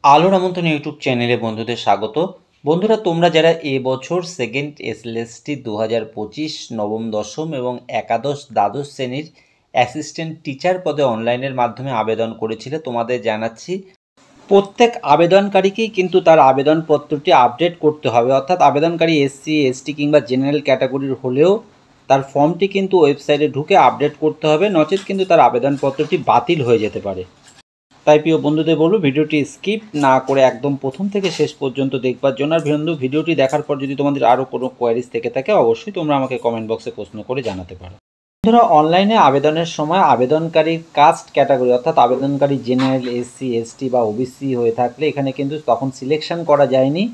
আলোর আমন্ত্রণ ইউটিউব চ্যানেলে বন্ধুদের স্বাগত। বন্ধুরা, তোমরা যারা এবছর সেকেন্ড এসএলএসটি 2025 নবম দশম এবং একাদশ দ্বাদশ শ্রেণীর অ্যাসিস্ট্যান্ট টিচার পদে অনলাইনের মাধ্যমে আবেদন করেছিলে, তোমাদের জানাচ্ছি প্রত্যেক আবেদনকারীকেই কিন্তু তার আবেদনপত্রটি আপডেট করতে হবে। অর্থাৎ আবেদনকারী এসসি, এসটি কিংবা জেনারেল ক্যাটাগরির হলেও তার ফর্মটি কিন্তু ওয়েবসাইটে ঢুকে আপডেট করতে হবে, নচেত কিন্তু তার আবেদনপত্রটি বাতিল হয়ে যেতে পারে। তাই প্রিয় বন্ধুদের বলবো, ভিডিওটি স্কিপ না করে একদম প্রথম থেকে শেষ পর্যন্ত দেখবার জন্য। আর বন্ধু, ভিডিওটি দেখার পর যদি তোমাদের আরও কোনো কোয়ারিজ থেকে থাকে, অবশ্যই তোমরা আমাকে কমেন্ট বক্সে প্রশ্ন করে জানাতে পারো। বন্ধুরা, অনলাইনে আবেদনের সময় আবেদনকারীর কাস্ট ক্যাটাগরি অর্থাৎ আবেদনকারী জেনারেল, এসসি, এসটি বা ওবিসি হয়ে থাকলে এখানে কিন্তু তখন সিলেকশন করা যায়নি।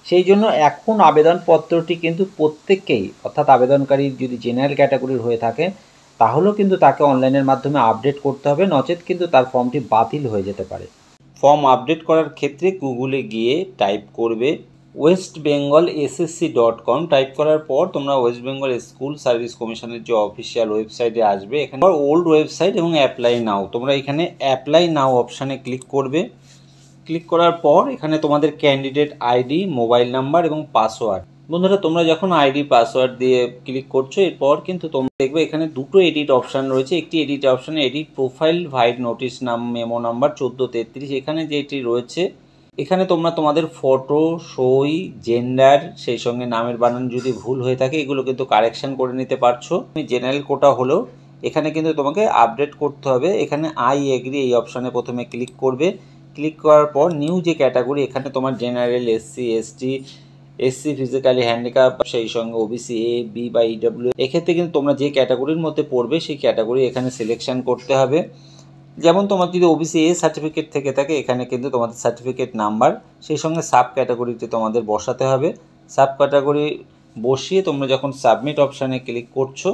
সেই জন্য এখন আবেদনপত্রটি কিন্তু প্রত্যেককেই, অর্থাৎ আবেদনকারী যদি জেনারেল ক্যাটাগরির হয়ে থাকে তাহলেও কিন্তু তাকে অনলাইনের মাধ্যমে আপডেট করতে হবে, নচেত কিন্তু তার ফর্মটি বাতিল হয়ে যেতে পারে। ফর্ম আপডেট করার ক্ষেত্রে গুগলে গিয়ে টাইপ করবে westbengalssc.com। টাইপ করার পর তোমরা ওয়েস্ট বেঙ্গল স্কুল সার্ভিস কমিশনের যে অফিসিয়াল ওয়েবসাইটে আসবে, এখানে ওল্ড ওয়েবসাইট এবং অ্যাপ্লাই নাও, তোমরা এখানে অ্যাপ্লাই নাও অপশানে ক্লিক করবে। ক্লিক করার পর এখানে তোমাদের ক্যান্ডিডেট আইডি, মোবাইল নাম্বার এবং পাসওয়ার্ড। বন্ধুরা, তোমরা যখন আইডি পাসওয়ার্ড দিয়ে ক্লিক করছো, এরপর কিন্তু তোমরা দেখবে এখানে দুটো এডিট অপশান রয়েছে। একটি এডিট অপশানে এডিট প্রোফাইল ভাইড নোটিশ নাম মেমো নাম্বার 1433, এখানে যেটি রয়েছে এখানে তোমরা তোমাদের ফটো, সই, জেন্ডার, সেই সঙ্গে নামের বানান যদি ভুল হয়ে থাকে এগুলো কিন্তু কারেকশন করে নিতে পারছো। তুমি জেনারেল কোটা হলেও এখানে কিন্তু তোমাকে আপডেট করতে হবে। এখানে আই এগ্রি এই অপশানে প্রথমে ক্লিক করবে। ক্লিক করার পর নিউ যে ক্যাটাগরি, এখানে তোমার general, SC, ST, SC physically handicap, সেই সঙ্গে ওবিসি এ, বি বা ইডব্লিউ, এক্ষেত্রে কিন্তু তোমরা যে ক্যাটাগরির মধ্যে পড়বে সেই ক্যাটাগরি এখানে সিলেকশন করতে হবে। যেমন তোমার যদি ওবিসি এ সার্টিফিকেট থেকে থাকে, এখানে কিন্তু তোমাদের সার্টিফিকেট নাম্বার, সেই সঙ্গে সাব ক্যাটাগরিতে তোমাদের বসাতে হবে। সাব ক্যাটাগরি বসিয়ে তোমরা যখন সাবমিট অপশানে ক্লিক করছো,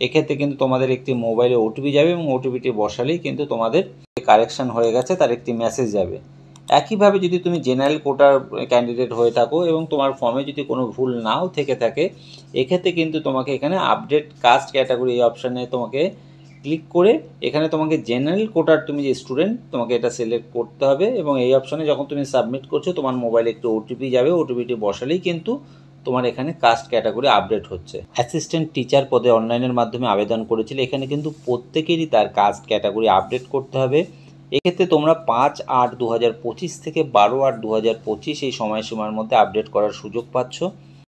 এক্ষেত্রে কিন্তু তোমাদের একটি মোবাইলে ওটিপি যাবে এবং ওটিপিটি বসালেই কিন্তু তোমাদের কারেকশান হয়ে গেছে তার একটি মেসেজ যাবে। একইভাবে যদি তুমি জেনারেল কোটার ক্যান্ডিডেট হয়ে থাকো এবং তোমার ফর্মে যদি কোনো ভুল নাও থেকে থাকে, এক্ষেত্রে কিন্তু তোমাকে এখানে আপডেট কাস্ট ক্যাটাগরি এই অপশানে তোমাকে ক্লিক করে এখানে তোমাকে জেনারেল কোটার তুমি যে স্টুডেন্ট, তোমাকে এটা সিলেক্ট করতে হবে এবং এই অপশানে যখন তুমি সাবমিট করছো তোমার মোবাইলে একটু ওটিপি যাবে, ওটিপিটি বসালেই কিন্তু তোমার এখানে কাস্ট ক্যাটাগরি আপডেট হচ্ছে। অ্যাসিস্ট্যান্ট টিচার পদে অনলাইনের মাধ্যমে আবেদন করেছিলে, এখানে কিন্তু প্রত্যেকেরই তার কাস্ট ক্যাটাগরি আপডেট করতে হবে। এক্ষেত্রে তোমরা 5/8/2025 থেকে 12/8/2025 এই সময়সীমার মধ্যে আপডেট করার সুযোগ পাচ্ছ।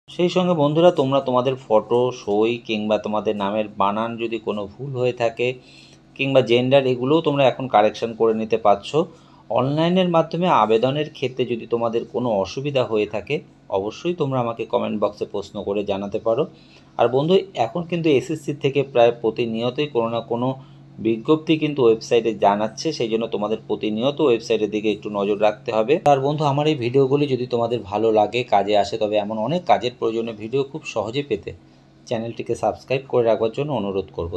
সেই সঙ্গে বন্ধুরা, তোমরা তোমাদের ফটো, সই কিংবা তোমাদের নামের বানান যদি কোনো ভুল হয়ে থাকে কিংবা জেন্ডার, এগুলোও তোমরা এখন কারেকশন করে নিতে পারছো। অনলাইনের মাধ্যমে আবেদনের ক্ষেত্রে যদি তোমাদের কোনো অসুবিধা হয়ে থাকে, অবশ্যই তোমরা আমাকে কমেন্ট বক্সে প্রশ্ন করে জানাতে পারো। আর বন্ধু, এখন কিন্তু এসএসসি থেকে প্রায় প্রতিনিয়তই কোনো না কোনো বিজ্ঞপ্তি কিন্তু ওয়েবসাইটে জানাচ্ছে, সেই জন্য তোমাদের প্রতিনিয়ত ওয়েবসাইটের দিকে একটু নজর রাখতে হবে। আর বন্ধু, আমার এই ভিডিওগুলি যদি তোমাদের ভালো লাগে, কাজে আসে, তবে এমন অনেক কাজের প্রয়োজনীয় ভিডিও খুব সহজে পেতে চ্যানেলটিকে সাবস্ক্রাইব করে রাখবার জন্য অনুরোধ করব।